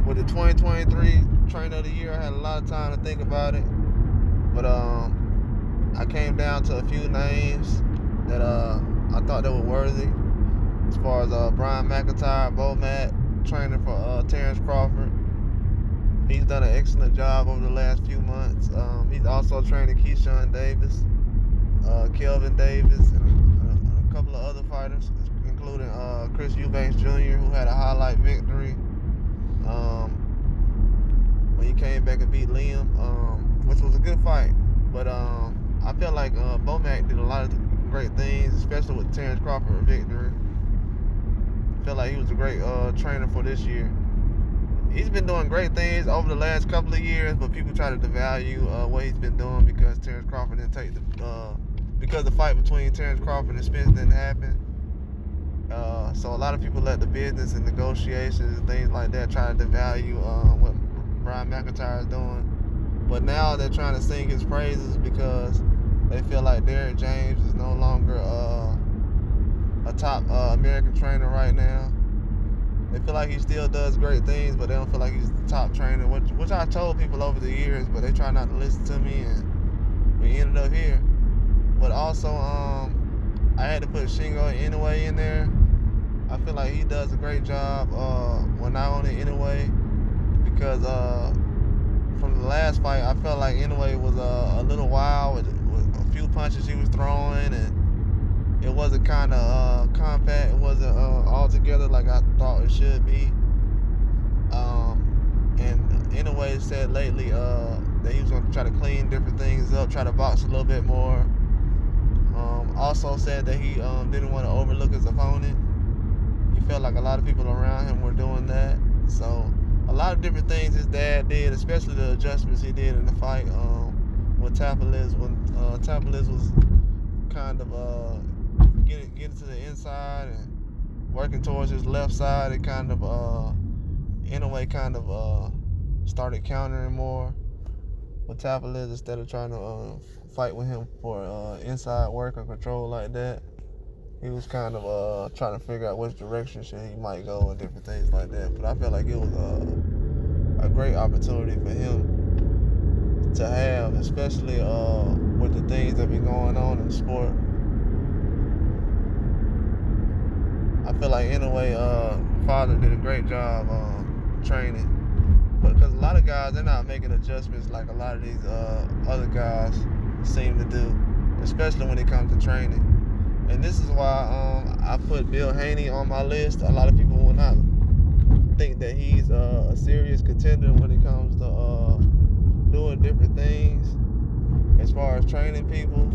with the 2023 Trainer of the Year, I had a lot of time to think about it. But I came down to a few names that I thought that were worthy. As far as Brian McIntyre, Matt, training for Terrence Crawford. He's done an excellent job over the last few months. He's also training Keyshawn Davis, Kelvin Davis, and a couple of other fighters, including Chris Eubanks Jr., who had a highlight victory when he came back and beat Liam, which was a good fight. But I feel like Bomac did a lot of great things, especially with Terrence Crawford victory. I feel like he was a great trainer for this year. He's been doing great things over the last couple of years, but people try to devalue what he's been doing because Terrence Crawford didn't take because the fight between Terrence Crawford and Spence didn't happen. So a lot of people let the business and negotiations and things like that try to devalue what Brian McIntyre is doing. But now they're trying to sing his praises because they feel like Derrick James is no longer a top American trainer right now. They feel like he still does great things, but they don't feel like he's the top trainer, which I told people over the years, but they try not to listen to me, and we ended up here. But also, I had to put Shingo Inoue in there. I feel like he does a great job, well, not only Inoue, because from the last fight, I felt like Inoue was a little wild with a few punches he was throwing, and it wasn't kind of compact. It wasn't all together like I thought it should be. And Inoue said lately that he was going to try to clean different things up, try to box a little bit more. Also said that he didn't want to overlook his opponent. He felt like a lot of people around him were doing that. So a lot of different things his dad did, especially the adjustments he did in the fight with Tapaliz, when Tapaliz was kind of getting to the inside and working towards his left side. It kind of, in a way, started countering more with Tapaliz instead of trying to fight with him for inside work or control like that. He was kind of trying to figure out which direction he might go and different things like that. But I feel like it was a great opportunity for him to have, especially with the things that have been going on in the sport. I feel like in a way, father did a great job training, because a lot of guys, they're not making adjustments like a lot of these other guys seem to do, especially when it comes to training. And this is why I put Bill Haney on my list. A lot of people will not think that he's a serious contender when it comes to doing different things as far as training people,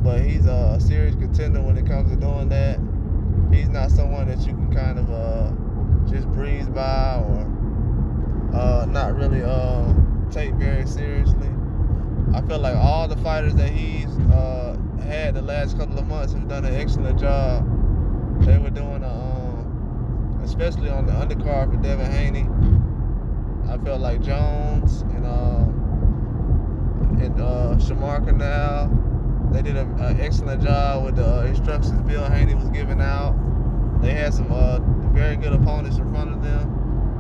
but he's a serious contender when it comes to doing that. He's not someone that you can kind of just breeze by or not really take very seriously. I feel like all the fighters that he's had the last couple of months have done an excellent job. They were doing, especially on the undercard for Devin Haney, I felt like Jones and Shamar Canal, they did an excellent job with the instructions Bill Haney was giving out. They had some very good opponents in front of them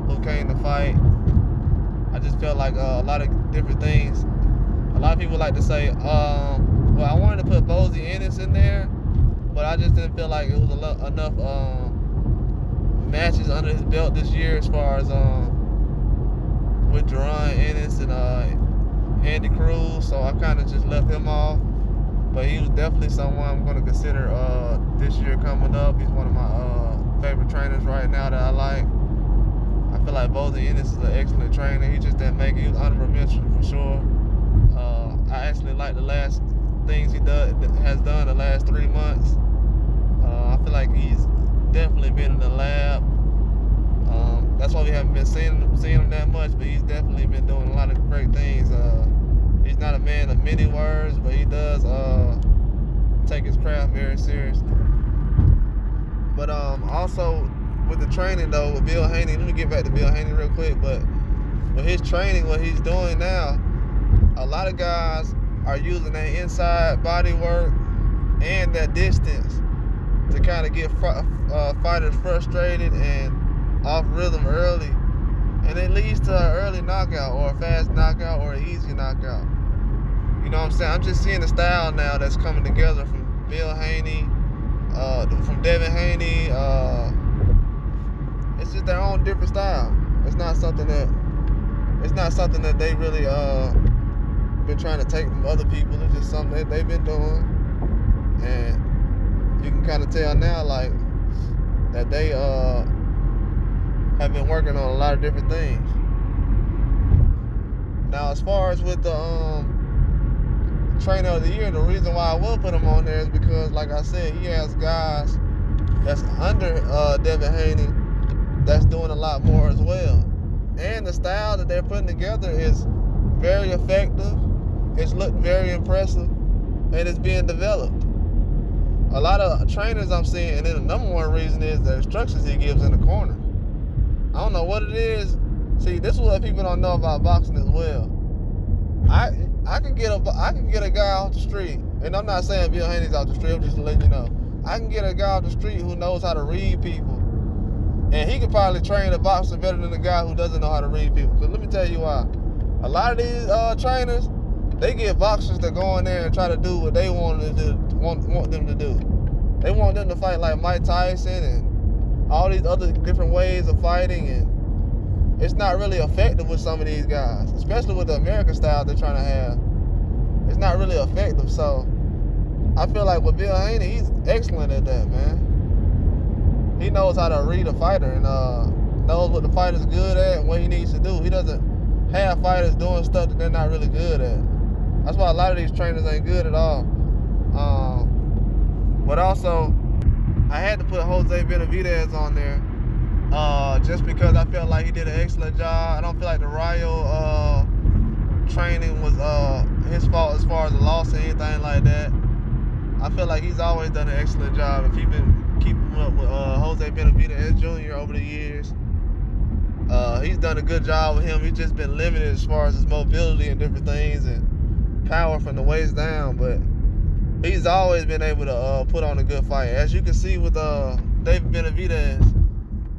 who came to fight. I just felt like a lot of different things. A lot of people like to say, well, I wanted to put Bozy Ennis in there, but I just didn't feel like it was enough matches under his belt this year as far as with Jerron Ennis and Andy Cruz, so I kind of just left him off. But he was definitely someone I'm going to consider this year coming up. He's one of my favorite trainers right now that I like. I feel like Bozy Ennis is an excellent trainer. He just didn't make it. He was honorable mention for sure. I actually like the last things he has done the last 3 months. I feel like he's definitely been in the lab. That's why we haven't been seeing him that much, but he's definitely been doing a lot of great things. He's not a man of many words, but he does take his craft very seriously. But also with the training though, with Bill Haney, let me get back to Bill Haney real quick, but with his training, what he's doing now, a lot of guys are using that inside body work and that distance to kind of get fighters frustrated and off rhythm early. it leads to an early knockout or a fast knockout or an easy knockout. You know what I'm saying? I'm just seeing the style now that's coming together from Bill Haney, from Devin Haney. It's just their own different style. It's not something that they really been trying to take from other people. It's just something that they've been doing, and you can kind of tell now, like, that they have been working on a lot of different things. Now, as far as with the trainer of the year, the reason why I will put him on there is because, like I said, he has guys that's under Devin Haney that's doing a lot more as well. And the style that they're putting together is very effective. It's looked very impressive, and it's being developed. A lot of trainers I'm seeing, and then the number one reason is the instructions he gives in the corner. I don't know what it is. See, this is what people don't know about boxing as well. I can get a guy off the street, and I'm not saying Bill Haney's off the street. I'm just letting you know. I can get a guy off the street who knows how to read people, and he could probably train a boxer better than a guy who doesn't know how to read people. Because let me tell you why. A lot of these trainers, they get boxers to go in there and try to do what they want them to do. They want them to fight like Mike Tyson and all these other different ways of fighting, and it's not really effective with some of these guys, especially with the American style they're trying to have. It's not really effective. So I feel like with Bill Haney, he's excellent at that, man. He knows how to read a fighter and knows what the fighter's good at and what he needs to do. He doesn't have fighters doing stuff that they're not really good at. That's why a lot of these trainers ain't good at all. But also, I had to put Jose Benavidez on there just because I felt like he did an excellent job. I don't feel like the Rayo training was his fault as far as the loss or anything like that. I feel like he's always done an excellent job. If you've been keeping up with Jose Benavidez Jr. over the years, he's done a good job with him. He's just been limited as far as his mobility and different things and power from the waist down, but he's always been able to put on a good fight. As you can see with David Benavidez,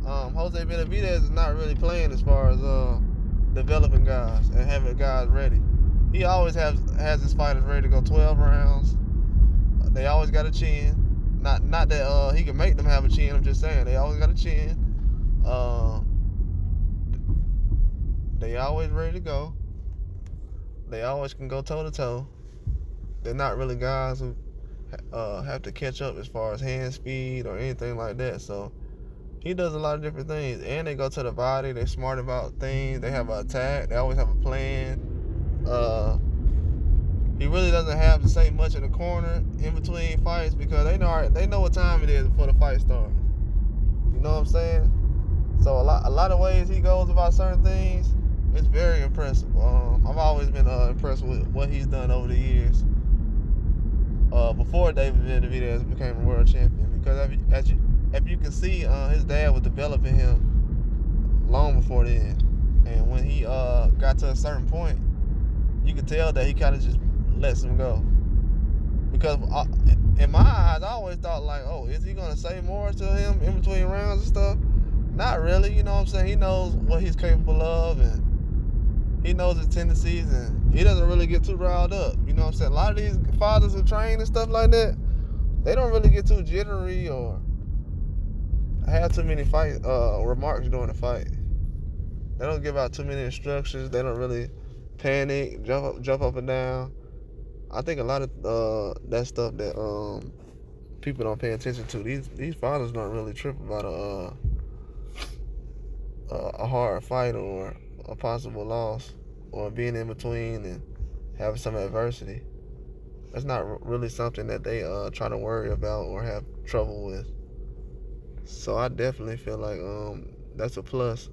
Jose Benavidez is not really playing as far as developing guys and having guys ready. He always has his fighters ready to go 12 rounds. They always got a chin. Not that he can make them have a chin. I'm just saying they always got a chin. They always ready to go. They always can go toe to toe. They're not really guys who have to catch up as far as hand speed or anything like that. So he does a lot of different things, and they go to the body. They're smart about things. They have an attack. They always have a plan. He really doesn't have to say much in the corner in between fights because they know what time it is before the fight starts. You know what I'm saying? So a lot of ways he goes about certain things, it's very impressive. I've always been impressed with what he's done over the years. Before David Benavidez became a world champion, because if you can see, his dad was developing him long before then, and when he got to a certain point, you could tell that he kind of just lets him go. Because in my eyes, I always thought like, oh, is he gonna say more to him in between rounds and stuff? Not really, you know what I'm saying? He knows what he's capable of, and he knows his tendencies, and he doesn't really get too riled up. You know what I'm saying? A lot of these fathers who train and stuff like that, they don't really get too jittery or have too many remarks during the fight. They don't give out too many instructions. They don't really panic, jump up and down. I think a lot of that stuff that people don't pay attention to. These fathers don't really trip about a hard fight or a possible loss or being in between and having some adversity. That's not really something that they try to worry about or have trouble with. So I definitely feel like that's a plus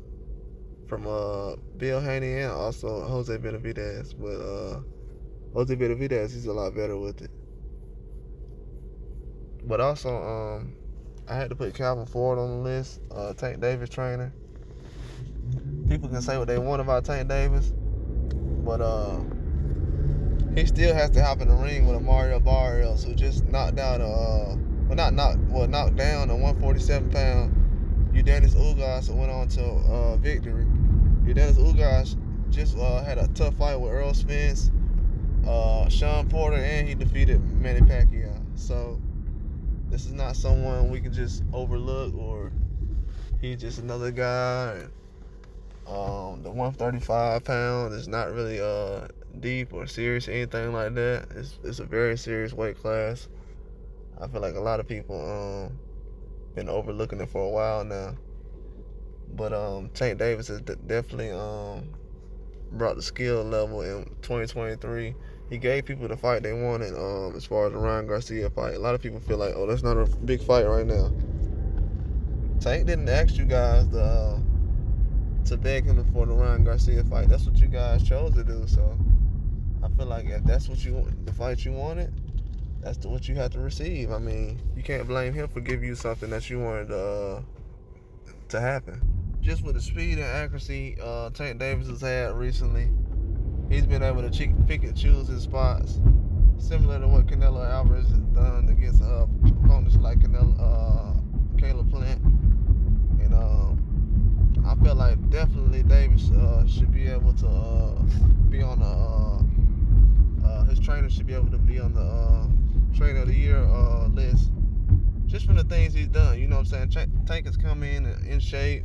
from Bill Haney and also Jose Benavidez. But Jose Benavidez, he's a lot better with it. But also, I had to put Calvin Ford on the list, Tank Davis trainer. People can say what they want about Tank Davis, but he still has to hop in the ring with a Mario Barrios, who just knocked down knocked down a 147-pound Udanis Ugas, who went on to victory. Dennis Ugas just had a tough fight with Earl Spence, Sean Porter, and he defeated Manny Pacquiao. So this is not someone we can just overlook, or he's just another guy. The 135 pound is not really deep or serious or anything like that. It's a very serious weight class. I feel like a lot of people been overlooking it for a while now. But Tank Davis has definitely brought the skill level in 2023. He gave people the fight they wanted as far as the Ryan Garcia fight. A lot of people feel like, oh, that's not a big fight right now. Tank didn't ask you guys to beg him for the Ryan Garcia fight. That's what you guys chose to do. So I feel like if that's what you want, the fight you wanted, that's what you have to receive. I mean, you can't blame him for giving you something that you wanted to happen. Just with the speed and accuracy Tank Davis has had recently, he's been able to pick and choose his spots, similar to what Canelo Alvarez has done against opponents like Caleb Plant. And I feel like definitely Davis should be able to be on his trainer should be able to be on the Trainer of the Year list, just from the things he's done. You know what I'm saying? Tank has come in shape.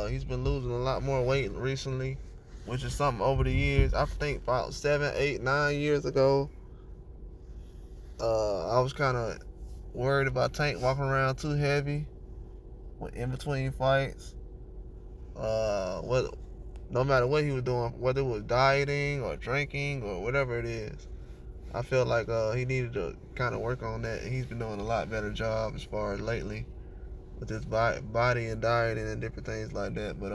He's been losing a lot more weight recently, which is something over the years. I think about 7, 8, 9 years ago, I was kind of worried about Tank walking around too heavy in between fights. No matter what he was doing, whether it was dieting or drinking or whatever it is, I feel like he needed to kind of work on that. He's been doing a lot better job as far as lately with his body and dieting and different things like that. But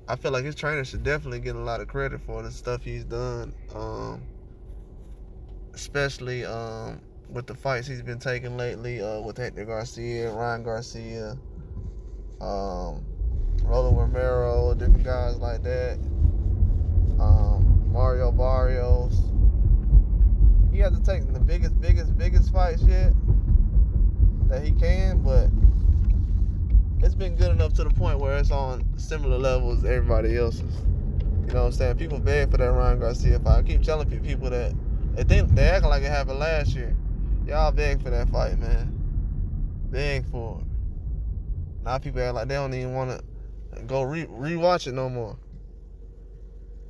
I feel like his trainer should definitely get a lot of credit for the stuff he's done, especially with the fights he's been taking lately with Hector Garcia, Ryan Garcia, Roland Romero, different guys like that, Mario Barrios. He hasn't taken the biggest fights yet that he can, but it's been good enough to the point where it's on similar levels as everybody else's. You know what I'm saying? People beg for that Ryan Garcia fight. I keep telling people that they acting like it happened last year. Y'all beg for that fight, man. Beg for it. Now people act like they don't even want to go rewatch it no more.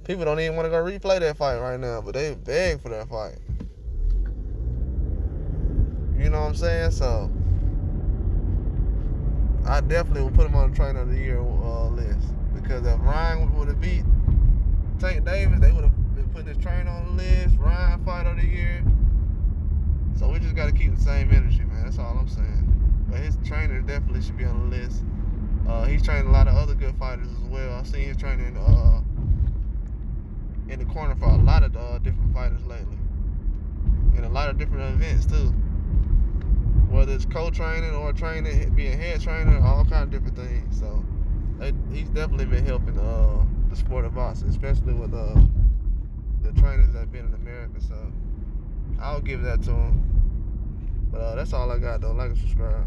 People don't even want to go replay that fight right now, but they beg for that fight. You know what I'm saying? So I definitely would put him on the Trainer of the Year list, because if Ryan would have beat Tank Davis, they would have been putting his trainer on the list. Ryan Fighter of the Year. So we just got to keep the same energy, man. That's all I'm saying. But his trainer definitely should be on the list. He's trained a lot of other good fighters as well. I've seen his training in the corner for a lot of different fighters lately, and a lot of different events too. Whether it's co-training or training, being head trainer, all kind of different things. So he's definitely been helping the sport of boxing, especially with the trainers that have been in America. So I'll give that to him. But that's all I got though. Like and subscribe.